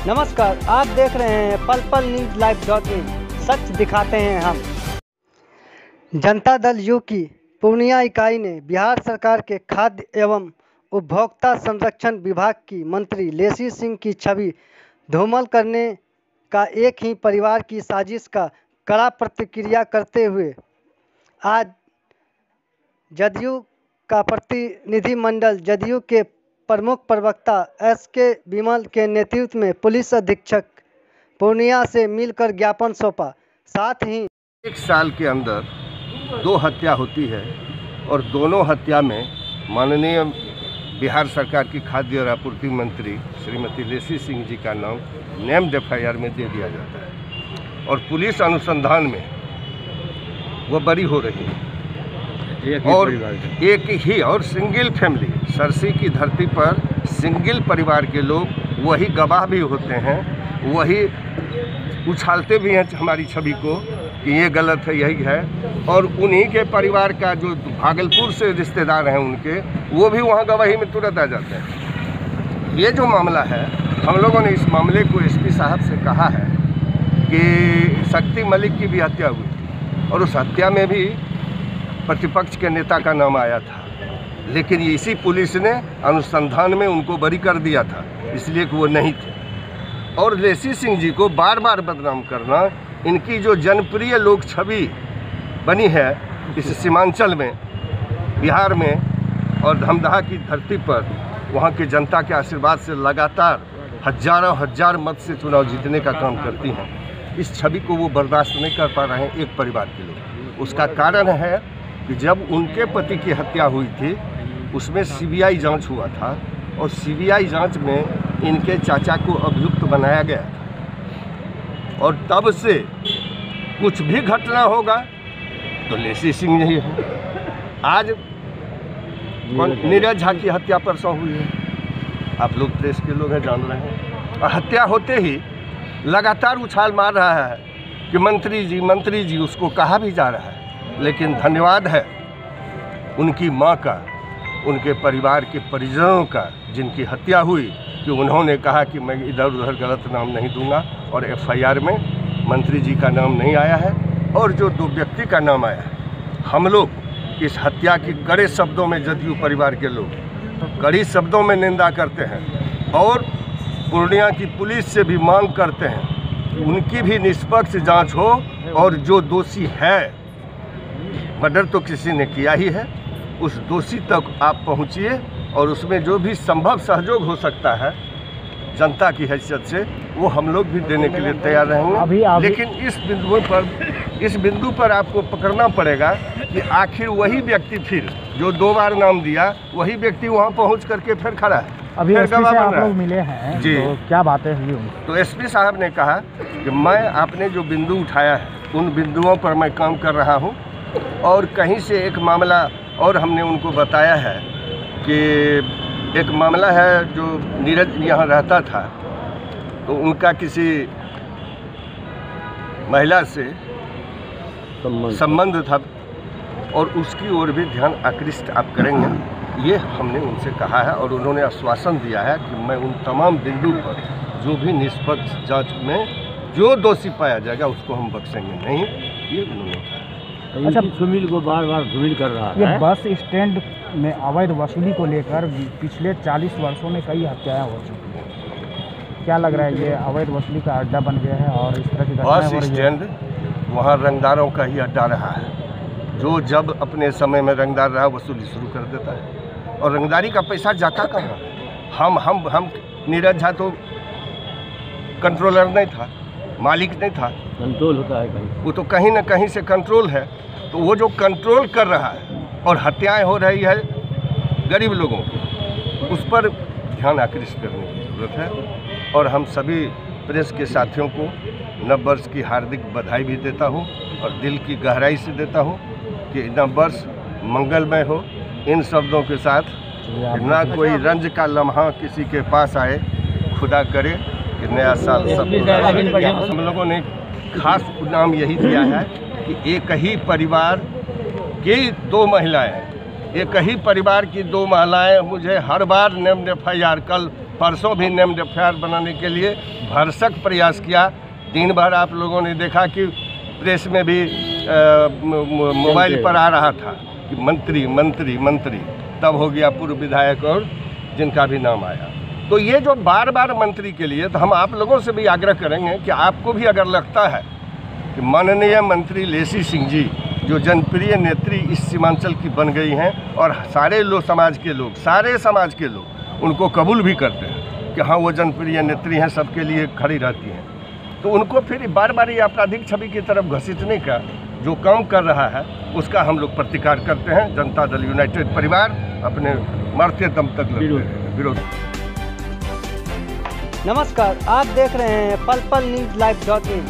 नमस्कार, आप देख रहे हैं पल पल न्यूज लाइव.इन। सच दिखाते हैं हम। जनता दल यू की पूर्णिया इकाई ने बिहार सरकार के खाद्य एवं उपभोक्ता संरक्षण विभाग की मंत्री लेसी सिंह की छवि धूमिल करने का एक ही परिवार की साजिश का कड़ा प्रतिक्रिया करते हुए आज जदयू का प्रतिनिधिमंडल जदयू के प्रमुख प्रवक्ता एस.के. विमल के नेतृत्व में पुलिस अधीक्षक पूर्णिया से मिलकर ज्ञापन सौंपा। साथ ही एक साल के अंदर 2 हत्या होती है और दोनों हत्या में माननीय बिहार सरकार की खाद्य और आपूर्ति मंत्री श्रीमती लेसी सिंह जी का नाम नेम्ड एफआईआर में दे दिया जाता है और पुलिस अनुसंधान में वो बरी हो रही है। और एक ही और सिंगल फैमिली सरसी की धरती पर सिंगल परिवार के लोग वही गवाह भी होते हैं, वही उछालते भी हैं हमारी छवि को कि ये गलत है, यही है। और उन्हीं के परिवार का जो भागलपुर से रिश्तेदार हैं उनके, वो भी वहाँ गवाही में तुरंत आ जाते हैं। ये जो मामला है, हम लोगों ने इस मामले को एसपी साहब से कहा है कि शक्ति मलिक की भी हत्या हुई थी और उस हत्या में भी प्रतिपक्ष के नेता का नाम आया था, लेकिन इसी पुलिस ने अनुसंधान में उनको बरी कर दिया था, इसलिए कि वो नहीं थे। और लेसी सिंह जी को बार बार बदनाम करना, इनकी जो जनप्रिय लोक छवि बनी है इस सीमांचल में, बिहार में और धमदाहा की धरती पर, वहाँ के जनता के आशीर्वाद से लगातार हजारों हजार मत से चुनाव जीतने का काम करती हैं। इस छवि को वो बर्दाश्त नहीं कर पा रहे हैं एक परिवार के लोग। उसका कारण है कि जब उनके पति की हत्या हुई थी उसमें सीबीआई जांच हुआ था और सीबीआई जांच में इनके चाचा को अभियुक्त बनाया गया था और तब से कुछ भी घटना होगा तो लेसी सिंह ही है। आज नीरज झा की हत्या परसों हुई है, आप लोग प्रेस के लोग हैं, जान रहे हैं। और हत्या होते ही लगातार उछाल मार रहा है कि मंत्री जी उसको कहा भी जा रहा है। लेकिन धन्यवाद है उनकी मां का, उनके परिवार के परिजनों का जिनकी हत्या हुई, कि उन्होंने कहा कि मैं इधर उधर गलत नाम नहीं दूंगा और एफआईआर में मंत्री जी का नाम नहीं आया है और जो 2 व्यक्ति का नाम आया है। हम लोग इस हत्या की कड़े शब्दों में, जदयू परिवार के लोग कड़ी शब्दों में निंदा करते हैं और पूर्णिया की पुलिस से भी मांग करते हैं कि उनकी भी निष्पक्ष जाँच हो और जो दोषी है, मर्डर तो किसी ने किया ही है, उस दोषी तक आप पहुंचिए और उसमें जो भी संभव सहयोग हो सकता है जनता की हैसियत से, वो हम लोग भी देने के लिए तैयार रहेंगे। लेकिन इस बिंदु पर आपको पकड़ना पड़ेगा कि आखिर वही व्यक्ति फिर जो 2 बार नाम दिया, वही व्यक्ति वहाँ पहुँच करके फिर खड़ा है। अभी एसपी से आप लोग मिले हैं जी, तो क्या बातें हुई? तो एसपी साहब ने कहा कि मैं आपने जो बिंदु उठाया है उन बिंदुओं पर मैं काम कर रहा हूँ और कहीं से एक मामला और हमने उनको बताया है कि एक मामला है जो नीरज यहाँ रहता था तो उनका किसी महिला से संबंध था और उसकी ओर भी ध्यान आकृष्ट आप करेंगे, ये हमने उनसे कहा है। और उन्होंने आश्वासन दिया है कि मैं उन तमाम बिंदु पर जो भी निष्पक्ष जांच में जो दोषी पाया जाएगा उसको हम बख्शेंगे नहीं, ये उन्होंने कहा। अच्छा, सुमिल को बार बार धूमिल कर रहा है। ये बस स्टैंड में अवैध वसूली को लेकर पिछले 40 वर्षों में कई हत्याएं हो चुकी हैं। क्या लग रहा है ये अवैध वसूली का अड्डा बन गया है और इस तरह की बस स्टैंड वहाँ रंगदारों का ही अड्डा रहा है, जो जब अपने समय में रंगदार रहा वसूली शुरू कर देता है और रंगदारी का पैसा जाता कहाँ। हम नीरज झा तो कंट्रोलर नहीं था, मालिक नहीं था, कंट्रोल होता है कहीं, वो तो कहीं ना कहीं से कंट्रोल है। तो वो जो कंट्रोल कर रहा है और हत्याएं हो रही है गरीब लोगों की, उस पर ध्यान आकृष्ट करने की ज़रूरत है। और हम सभी प्रेस के साथियों को नव वर्ष की हार्दिक बधाई भी देता हूं और दिल की गहराई से देता हूं कि नव वर्ष मंगलमय हो। इन शब्दों के साथ ना कोई रंज का लम्हा किसी के पास आए, खुदा करे कि नया साल सब। हम लोगों ने खास नाम यही दिया है कि एक ही परिवार की 2 महिलाएं, एक ही परिवार की 2 महिलाएं मुझे हर बार नेम्ड एफआईआर, कल परसों भी नेम्ड एफआईआर बनाने के लिए भरसक प्रयास किया। दिन भर आप लोगों ने देखा कि प्रेस में भी मोबाइल पर आ रहा था कि मंत्री मंत्री मंत्री, तब हो गया पूर्व विधायक और जिनका भी नाम आया। तो ये जो बार बार मंत्री के लिए, तो हम आप लोगों से भी आग्रह करेंगे कि आपको भी अगर लगता है कि माननीय मंत्री लेसी सिंह जी जो जनप्रिय नेत्री इस सीमांचल की बन गई हैं और सारे समाज के लोग उनको कबूल भी करते हैं कि हाँ वो जनप्रिय नेत्री हैं, सबके लिए खड़ी रहती हैं, तो उनको फिर बार बार ये आपराधिक छवि की तरफ घसीटने का जो काम कर रहा है उसका हम लोग प्रतिकार करते हैं। जनता दल यूनाइटेड परिवार अपने मरते दम तक विरोध। नमस्कार, आप देख रहे हैं पल पल न्यूज़ लाइव.in।